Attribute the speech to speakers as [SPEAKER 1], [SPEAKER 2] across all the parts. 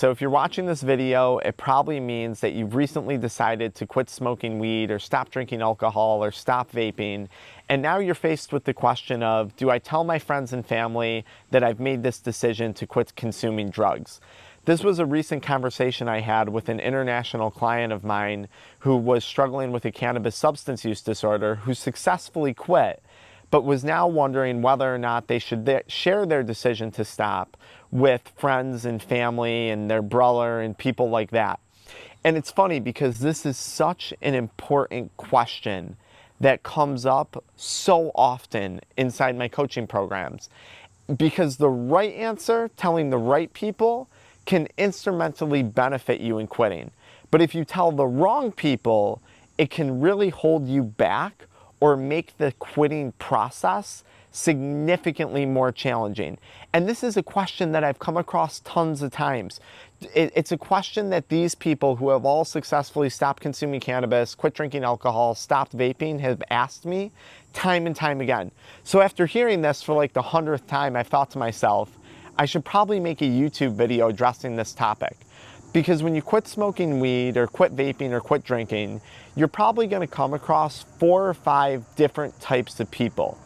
[SPEAKER 1] So if you're watching this video, it probably means that you've recently decided to quit smoking weed or stop drinking alcohol or stop vaping. And now you're faced with the question of, do I tell my friends and family that I've made this decision to quit consuming drugs? This was a recent conversation I had with an international client of mine who was struggling with a cannabis substance use disorder, who successfully quit, but was now wondering whether or not they should share their decision to stop with friends and family and their brother and people like that. And it's funny because this is such an important question that comes up so often inside my coaching programs, because the right answer, telling the right people, can instrumentally benefit you in quitting. But if you tell the wrong people, it can really hold you back or make the quitting process significantly more challenging. And this is a question that I've come across tons of times. It's a question that these people who have all successfully stopped consuming cannabis, quit drinking alcohol, stopped vaping have asked me time and time again. So after hearing this for like the 100th time, I thought to myself, I should probably make a YouTube video addressing this topic. Because when you quit smoking weed or quit vaping or quit drinking, you're probably going to come across 4 or 5 different types of people.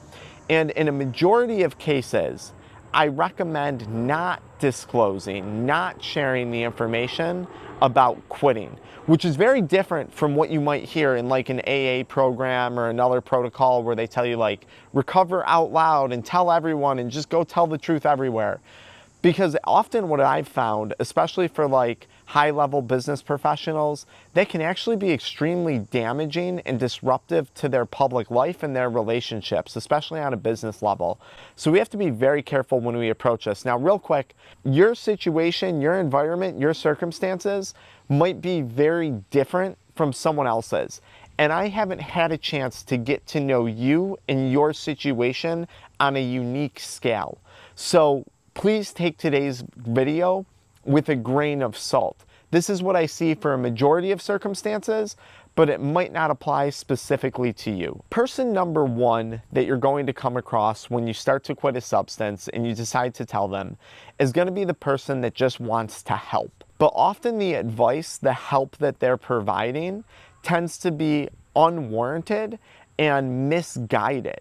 [SPEAKER 1] And in a majority of cases, I recommend not disclosing, not sharing the information about quitting, which is very different from what you might hear in like an AA program or another protocol where they tell you like, recover out loud and tell everyone and just go tell the truth everywhere. Because often what I've found, especially for like high-level business professionals, they can actually be extremely damaging and disruptive to their public life and their relationships, especially on a business level. So we have to be very careful when we approach this. Now, real quick, your situation, your environment, your circumstances might be very different from someone else's. And I haven't had a chance to get to know you and your situation on a unique scale. So please take today's video with a grain of salt. This is what I see for a majority of circumstances, but it might not apply specifically to you. Person number 1 that you're going to come across when you start to quit a substance and you decide to tell them is going to be the person that just wants to help. But often the advice, the help that they're providing tends to be unwarranted and misguided.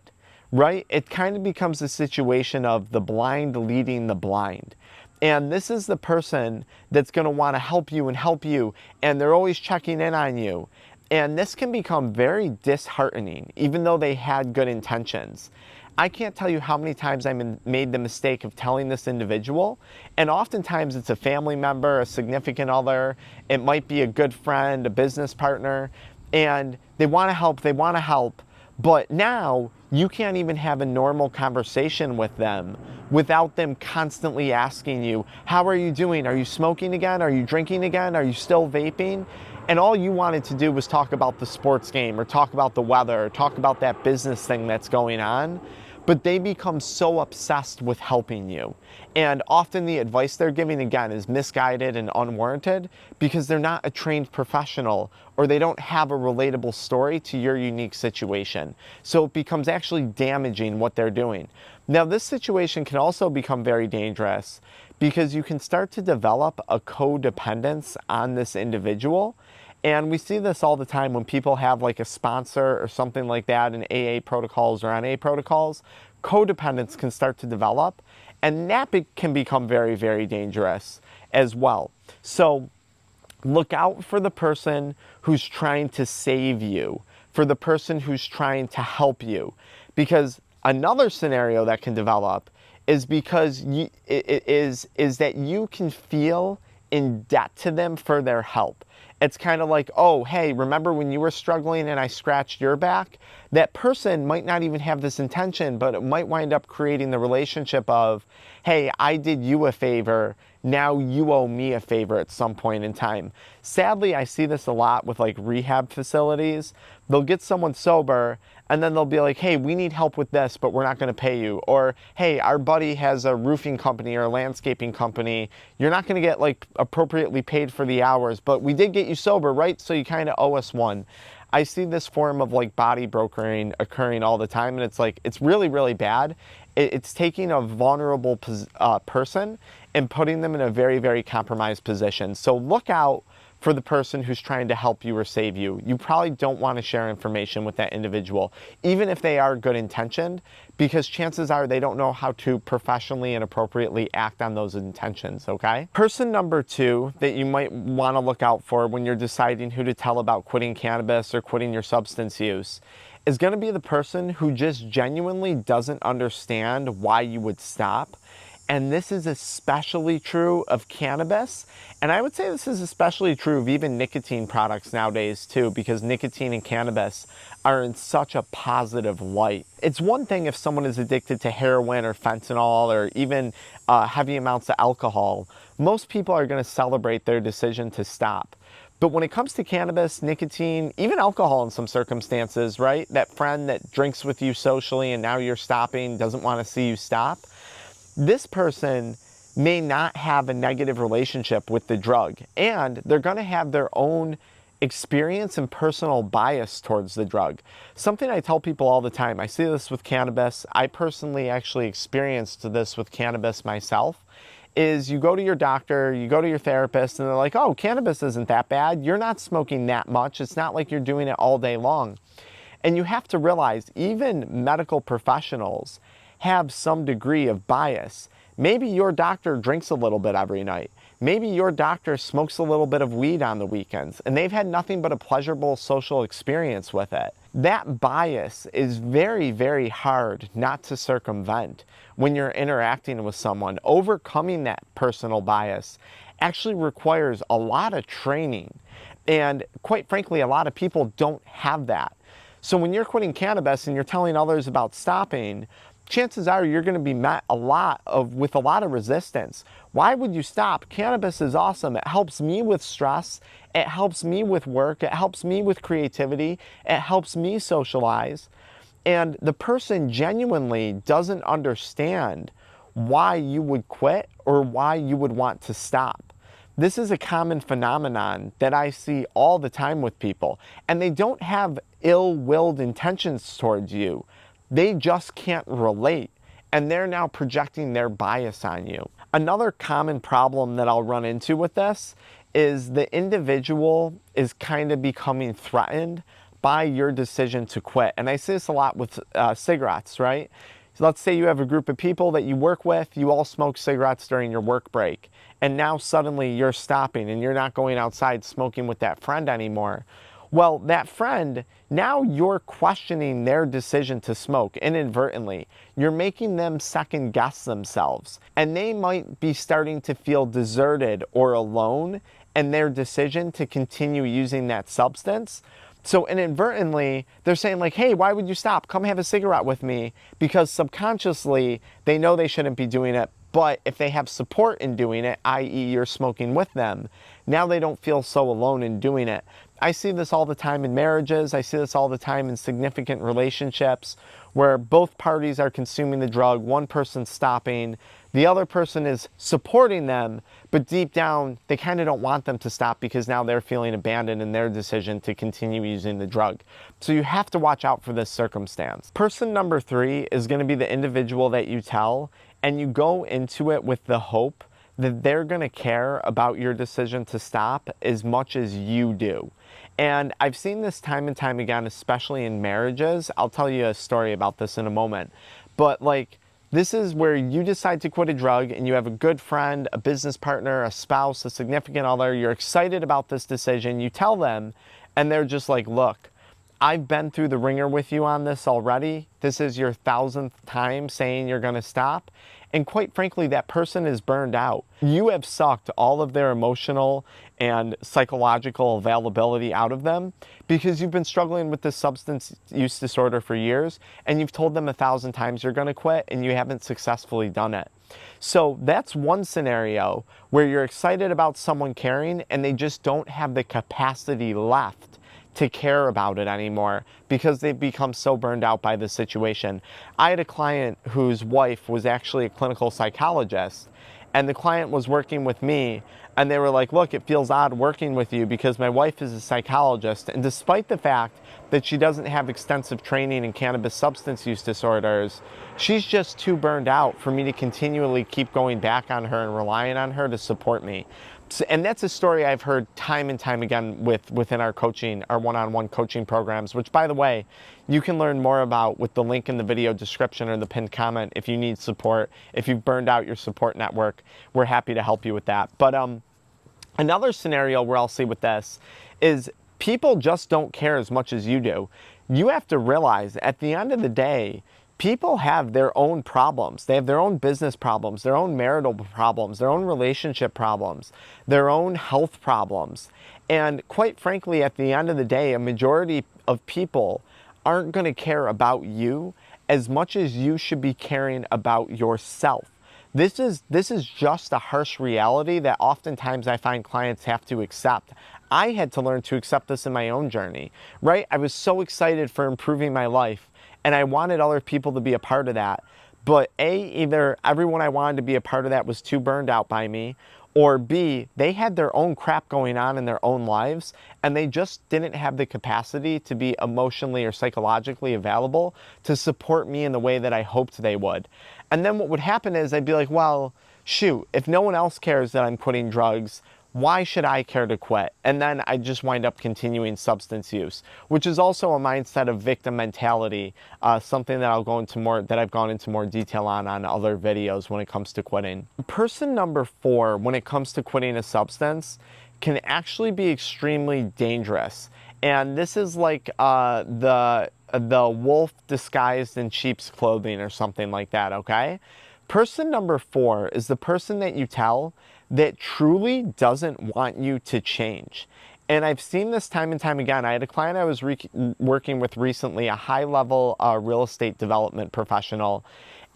[SPEAKER 1] Right? It kind of becomes a situation of the blind leading the blind. And this is the person that's going to want to help you, and they're always checking in on you. And this can become very disheartening, even though they had good intentions. I can't tell you how many times I made the mistake of telling this individual, and oftentimes it's a family member, a significant other, it might be a good friend, a business partner, and they want to help, but now you can't even have a normal conversation with them without them constantly asking you, how are you doing? Are you smoking again? Are you drinking again? Are you still vaping? And all you wanted to do was talk about the sports game or talk about the weather or talk about that business thing that's going on. But they become so obsessed with helping you. And often the advice they're giving, again, is misguided and unwarranted because they're not a trained professional or they don't have a relatable story to your unique situation. So it becomes actually damaging what they're doing. Now, this situation can also become very dangerous because you can start to develop a codependence on this individual. And we see this all the time when people have like a sponsor or something like that in AA protocols or NA protocols. Codependence can start to develop, and that can become very, very dangerous as well. So look out for the person who's trying to save you, for the person who's trying to help you. Because another scenario that can develop is because is that you can feel in debt to them for their help. It's kind of like, oh, hey, remember when you were struggling and I scratched your back? That person might not even have this intention, but it might wind up creating the relationship of, hey, I did you a favor, now you owe me a favor at some point in time. Sadly, I see this a lot with like rehab facilities. They'll get someone sober and then they'll be like, hey, we need help with this, but we're not going to pay you. Or, hey, our buddy has a roofing company or a landscaping company. You're not going to get like appropriately paid for the hours, but we did get you sober, right? So you kind of owe us one. I see this form of like body brokering occurring all the time, and it's like, it's really, really bad. It's taking a vulnerable person and putting them in a very, very compromised position. So look out for the person who's trying to help you or save you. You probably don't want to share information with that individual, even if they are good intentioned, because chances are they don't know how to professionally and appropriately act on those intentions, okay? Person number 2 that you might want to look out for when you're deciding who to tell about quitting cannabis or quitting your substance use is going to be the person who just genuinely doesn't understand why you would stop. And this is especially true of cannabis. And I would say this is especially true of even nicotine products nowadays too, because nicotine and cannabis are in such a positive light. It's one thing if someone is addicted to heroin or fentanyl or even heavy amounts of alcohol. Most people are going to celebrate their decision to stop. But when it comes to cannabis, nicotine, even alcohol in some circumstances, right? That friend that drinks with you socially and now you're stopping, doesn't want to see you stop. This person may not have a negative relationship with the drug, and they're going to have their own experience and personal bias towards the drug. Something I tell people all the time, I see this with cannabis. I personally actually experienced this with cannabis myself, is you go to your doctor, you go to your therapist, and they're like, oh, cannabis isn't that bad. You're not smoking that much. It's not like you're doing it all day long. And you have to realize even medical professionals have some degree of bias. Maybe your doctor drinks a little bit every night. Maybe your doctor smokes a little bit of weed on the weekends, and they've had nothing but a pleasurable social experience with it. That bias is very, very hard not to circumvent when you're interacting with someone. Overcoming that personal bias actually requires a lot of training. And quite frankly, a lot of people don't have that. So when you're quitting cannabis and you're telling others about stopping, chances are you're going to be met with a lot of resistance. Why would you stop? Cannabis is awesome. It helps me with stress. It helps me with work. It helps me with creativity. It helps me socialize. And the person genuinely doesn't understand why you would quit or why you would want to stop. This is a common phenomenon that I see all the time with people, and they don't have ill-willed intentions towards you. They just can't relate, and they're now projecting their bias on you. Another common problem that I'll run into with this is the individual is kind of becoming threatened by your decision to quit. And I see this a lot with cigarettes, right? So let's say you have a group of people that you work with, you all smoke cigarettes during your work break, and now suddenly you're stopping and you're not going outside smoking with that friend anymore. Well, that friend, now you're questioning their decision to smoke inadvertently. You're making them second guess themselves, and they might be starting to feel deserted or alone in their decision to continue using that substance. So inadvertently, they're saying like, hey, why would you stop? Come have a cigarette with me, because subconsciously they know they shouldn't be doing it. But if they have support in doing it, i.e. you're smoking with them, now they don't feel so alone in doing it. I see this all the time in marriages. I see this all the time in significant relationships where both parties are consuming the drug, one person's stopping, the other person is supporting them, but deep down, they kind of don't want them to stop because now they're feeling abandoned in their decision to continue using the drug. So you have to watch out for this circumstance. Person number 3 is going to be the individual that you tell, and you go into it with the hope that they're going to care about your decision to stop as much as you do. And I've seen this time and time again, especially in marriages. I'll tell you a story about this in a moment. But like, this is where you decide to quit a drug and you have a good friend, a business partner, a spouse, a significant other. You're excited about this decision. You tell them and they're just like, look, I've been through the ringer with you on this already. This is your 1,000th time saying you're going to stop. And quite frankly, that person is burned out. You have sucked all of their emotional and psychological availability out of them because you've been struggling with this substance use disorder for years, and you've told them 1,000 times you're going to quit and you haven't successfully done it. So that's one scenario where you're excited about someone caring and they just don't have the capacity left to care about it anymore because they've become so burned out by the situation. I had a client whose wife was actually a clinical psychologist, And the client was working with me, and they were like, look, it feels odd working with you because my wife is a psychologist, and despite the fact that she doesn't have extensive training in cannabis substance use disorders, she's just too burned out for me to continually keep going back on her and relying on her to support me. And that's a story I've heard time and time again within our coaching, our one-on-one coaching programs, which, by the way, you can learn more about with the link in the video description or the pinned comment if you need support. If you've burned out your support network, we're happy to help you with that. But another scenario where I'll see with this is people just don't care as much as you do. You have to realize at the end of the day, people have their own problems. They have their own business problems, their own marital problems, their own relationship problems, their own health problems. And quite frankly, at the end of the day, a majority of people aren't going to care about you as much as you should be caring about yourself. This is just a harsh reality that oftentimes I find clients have to accept. I had to learn to accept this in my own journey, right? I was so excited for improving my life, and I wanted other people to be a part of that. But A, either everyone I wanted to be a part of that was too burned out by me, or B, they had their own crap going on in their own lives, and they just didn't have the capacity to be emotionally or psychologically available to support me in the way that I hoped they would. And then what would happen is I'd be like, well, shoot, if no one else cares that I'm quitting drugs, why should I care to quit? And then I just wind up continuing substance use, which is also a mindset of victim mentality, something that I've gone into more detail on other videos when it comes to quitting. Person number 4, when it comes to quitting a substance, can actually be extremely dangerous. And this is like the wolf disguised in sheep's clothing or something like that, okay? Person number 4 is the person that you tell that truly doesn't want you to change. And I've seen this time and time again. I had a client I was working with recently, a high-level real estate development professional,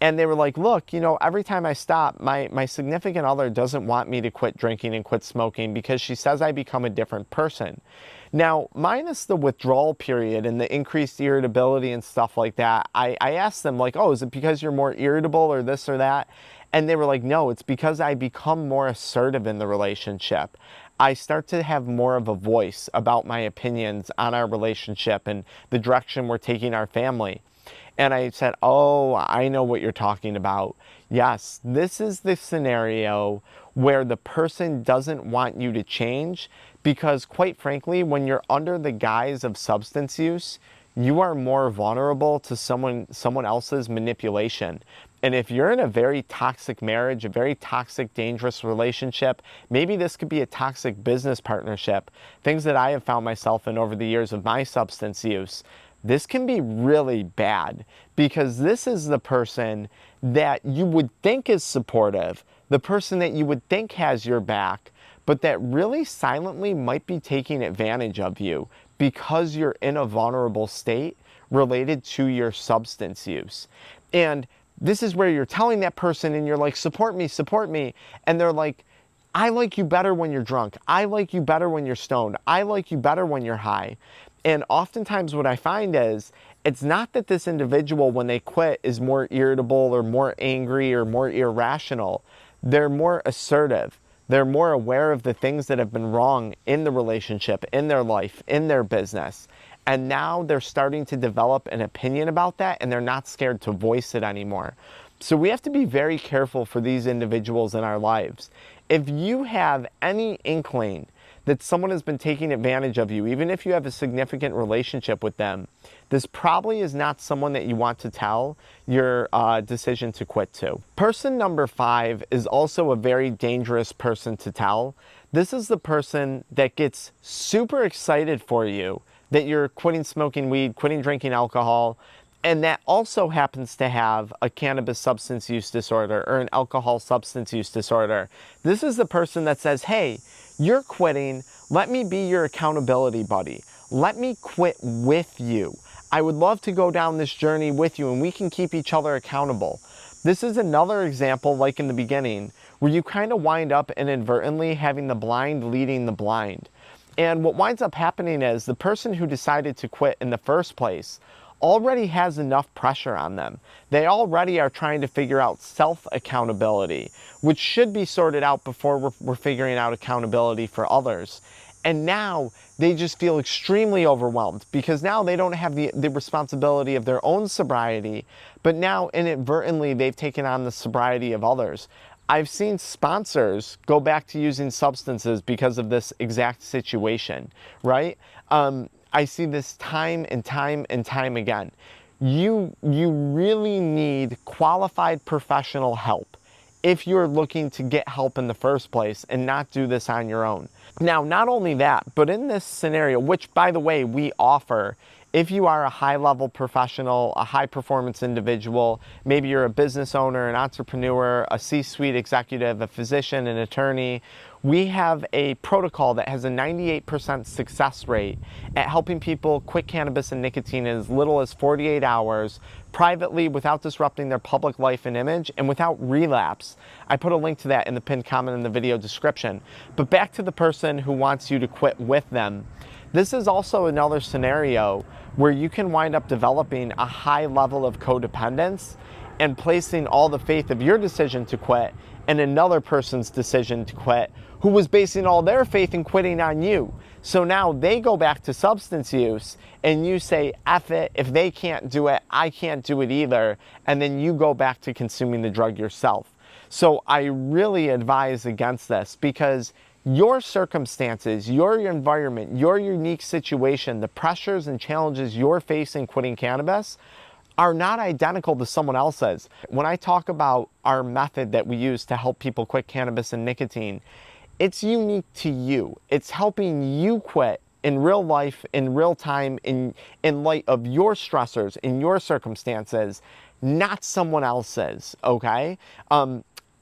[SPEAKER 1] and they were like, look, you know, every time I stop, my significant other doesn't want me to quit drinking and quit smoking because she says I become a different person. Now, minus the withdrawal period and the increased irritability and stuff like that, I asked them, like, oh, is it because you're more irritable or this or that? And they were like, no, it's because I become more assertive in the relationship. I start to have more of a voice about my opinions on our relationship and the direction we're taking our family. And I said, oh, I know what you're talking about. Yes, this is the scenario where the person doesn't want you to change because, quite frankly, when you're under the guise of substance use, you are more vulnerable to someone else's manipulation. And if you're in a very toxic marriage, a very toxic, dangerous relationship, maybe this could be a toxic business partnership, things that I have found myself in over the years of my substance use, this can be really bad because this is the person that you would think is supportive, the person that you would think has your back, but that really silently might be taking advantage of you because you're in a vulnerable state related to your substance use. And this is where you're telling that person and you're like, support me. And they're like, I like you better when you're drunk. I like you better when you're stoned. I like you better when you're high. And oftentimes what I find is, it's not that this individual, when they quit, is more irritable or more angry or more irrational. They're more assertive. They're more aware of the things that have been wrong in the relationship, in their life, in their business. And now they're starting to develop an opinion about that, and they're not scared to voice it anymore. So we have to be very careful for these individuals in our lives. If you have any inkling that someone has been taking advantage of you, even if you have a significant relationship with them, this probably is not someone that you want to tell your decision to quit to. Person number 5 is also a very dangerous person to tell. This is the person that gets super excited for you that you're quitting smoking weed, quitting drinking alcohol, and that also happens to have a cannabis substance use disorder or an alcohol substance use disorder. This is the person that says, hey, you're quitting, let me be your accountability buddy. Let me quit with you. I would love to go down this journey with you and we can keep each other accountable. This is another example, like in the beginning, where you kind of wind up inadvertently having the blind leading the blind. And what winds up happening is the person who decided to quit in the first place already has enough pressure on them. They already are trying to figure out self-accountability, which should be sorted out before we're figuring out accountability for others. And now they just feel extremely overwhelmed because now they don't have the responsibility of their own sobriety, but now inadvertently they've taken on the sobriety of others. I've seen sponsors go back to using substances because of this exact situation, right? I see this time and time and time again. You really need qualified professional help if you're looking to get help in the first place and not do this on your own. Now, not only that, but in this scenario, which by the way, we offer, if you are a high-level professional, a high-performance individual, maybe you're a business owner, an entrepreneur, a C-suite executive, a physician, an attorney, we have a protocol that has a 98% success rate at helping people quit cannabis and nicotine in as little as 48 hours, privately, without disrupting their public life and image, and without relapse. I put a link to that in the pinned comment in the video description. But back to the person who wants you to quit with them. This is also another scenario where you can wind up developing a high level of codependence and placing all the faith of your decision to quit in another person's decision to quit, who was basing all their faith in quitting on you. So now they go back to substance use and you say, F it, if they can't do it, I can't do it either. And then you go back to consuming the drug yourself. So I really advise against this because your circumstances, your environment, your unique situation, the pressures and challenges you're facing quitting cannabis are not identical to someone else's. When I talk about our method that we use to help people quit cannabis and nicotine, it's unique to you. It's helping you quit in real life, in real time, in light of your stressors, in your circumstances, not someone else's, okay?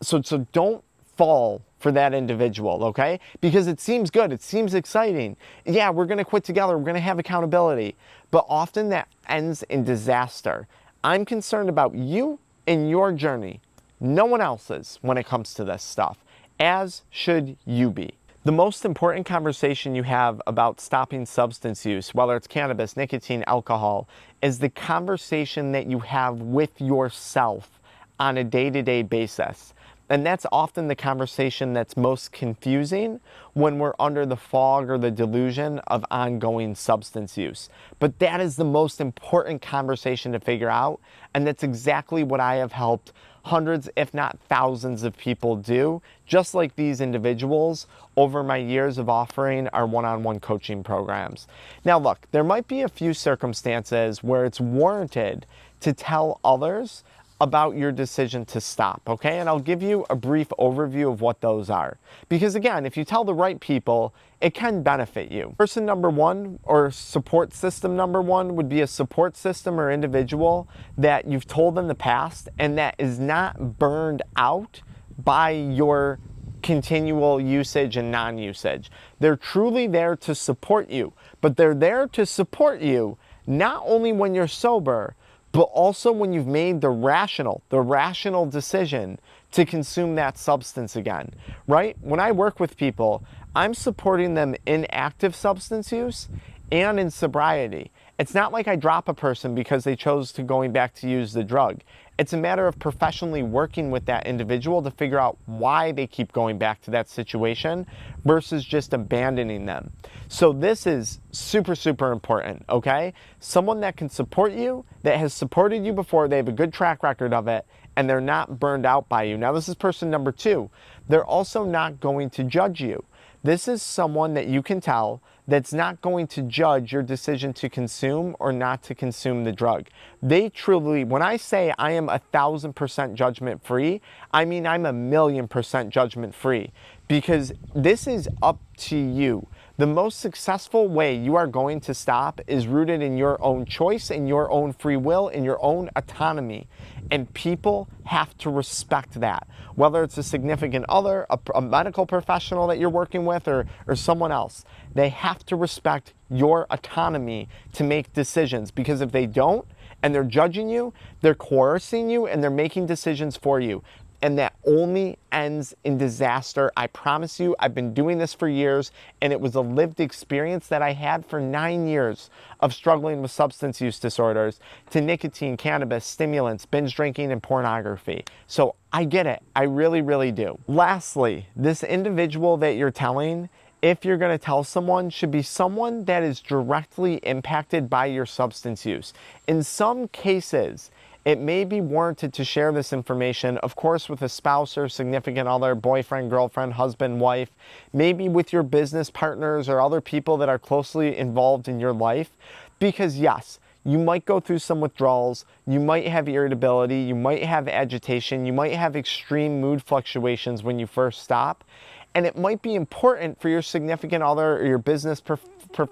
[SPEAKER 1] So don't fall for that individual, okay? Because it seems good, it seems exciting. Yeah, we're gonna quit together, we're gonna have accountability. But often that ends in disaster. I'm concerned about you and your journey, no one else's when it comes to this stuff, as should you be. The most important conversation you have about stopping substance use, whether it's cannabis, nicotine, alcohol, is the conversation that you have with yourself on a day-to-day basis. And that's often the conversation that's most confusing when we're under the fog or the delusion of ongoing substance use. But that is the most important conversation to figure out. And that's exactly what I have helped hundreds, if not thousands of people do, just like these individuals, over my years of offering our one-on-one coaching programs. Now look, there might be a few circumstances where it's warranted to tell others about your decision to stop, okay? And I'll give you a brief overview of what those are. Because again, if you tell the right people, it can benefit you. Person number one, or support system number one, would be a support system or individual that you've told in the past and that is not burned out by your continual usage and non-usage. They're truly there to support you, but they're there to support you not only when you're sober, but also when you've made the rational decision to consume that substance again, right? When I work with people, I'm supporting them in active substance use and in sobriety. It's not like I drop a person because they chose to going back to use the drug. It's a matter of professionally working with that individual to figure out why they keep going back to that situation versus just abandoning them. So this is super, super important, okay? Someone that can support you, that has supported you before, they have a good track record of it, and they're not burned out by you. Now this is person number two. They're also not going to judge you. This is someone that you can tell that's not going to judge your decision to consume or not to consume the drug. They truly, when I say I am 1,000% judgment free, I mean I'm 1,000,000% judgment free, because this is up to you. The most successful way you are going to stop is rooted in your own choice, in your own free will, in your own autonomy. And people have to respect that. Whether it's a significant other, a medical professional that you're working with, or someone else, they have to respect your autonomy to make decisions. Because if they don't, and they're judging you, they're coercing you, and they're making decisions for you. and that only ends in disaster. I promise you, I've been doing this for years, and it was a lived experience that I had for 9 years of struggling with substance use disorders, to nicotine, cannabis, stimulants, binge drinking, and pornography. So I get it. I really, really do. Lastly, this individual that you're telling, if you're going to tell someone, should be someone that is directly impacted by your substance use. In some cases, it may be warranted to share this information, of course, with a spouse or significant other, boyfriend, girlfriend, husband, wife, maybe with your business partners or other people that are closely involved in your life. Because yes, you might go through some withdrawals, you might have irritability, you might have agitation, you might have extreme mood fluctuations when you first stop. And it might be important for your significant other or your business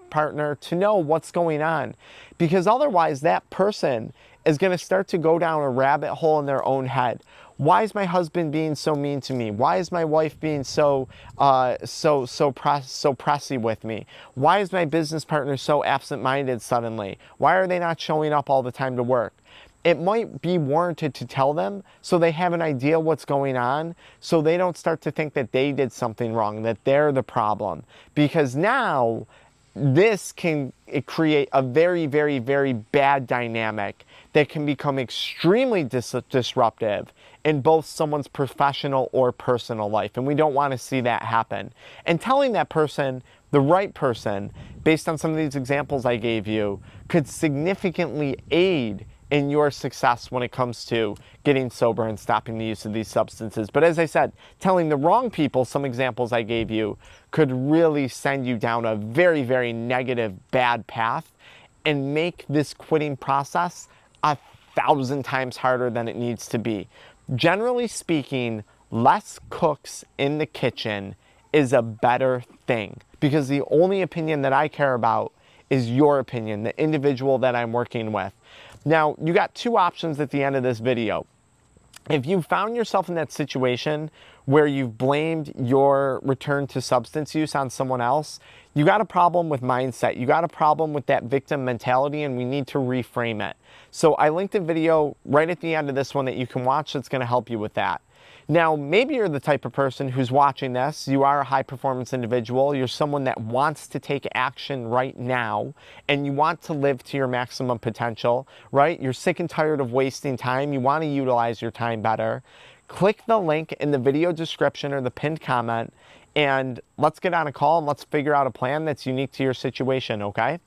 [SPEAKER 1] partner to know what's going on, because otherwise that person is going to start to go down a rabbit hole in their own head. Why is my husband being so mean to me? Why is my wife being so pressy with me? Why is my business partner so absent-minded suddenly? Why are they not showing up all the time to work? It might be warranted to tell them so they have an idea what's going on, so they don't start to think that they did something wrong, that they're the problem. Because now this can create a very, very, very bad dynamic that can become extremely disruptive in both someone's professional or personal life. And we don't want to see that happen. And telling that person, the right person, based on some of these examples I gave you, could significantly aid in your success when it comes to getting sober and stopping the use of these substances. But as I said, telling the wrong people, some examples I gave you, could really send you down a very, very negative, bad path and make this quitting process 1,000 times harder than it needs to be. Generally speaking, less cooks in the kitchen is a better thing, because the only opinion that I care about is your opinion, the individual that I'm working with. Now, you got two options at the end of this video. If you found yourself in that situation where you've blamed your return to substance use on someone else, you got a problem with mindset. You got a problem with that victim mentality, and we need to reframe it. So I linked a video right at the end of this one that you can watch that's going to help you with that. Now, maybe you're the type of person who's watching this, you are a high-performance individual, you're someone that wants to take action right now, and you want to live to your maximum potential, right? You're sick and tired of wasting time, you want to utilize your time better. Click the link in the video description or the pinned comment, and let's get on a call and let's figure out a plan that's unique to your situation, okay?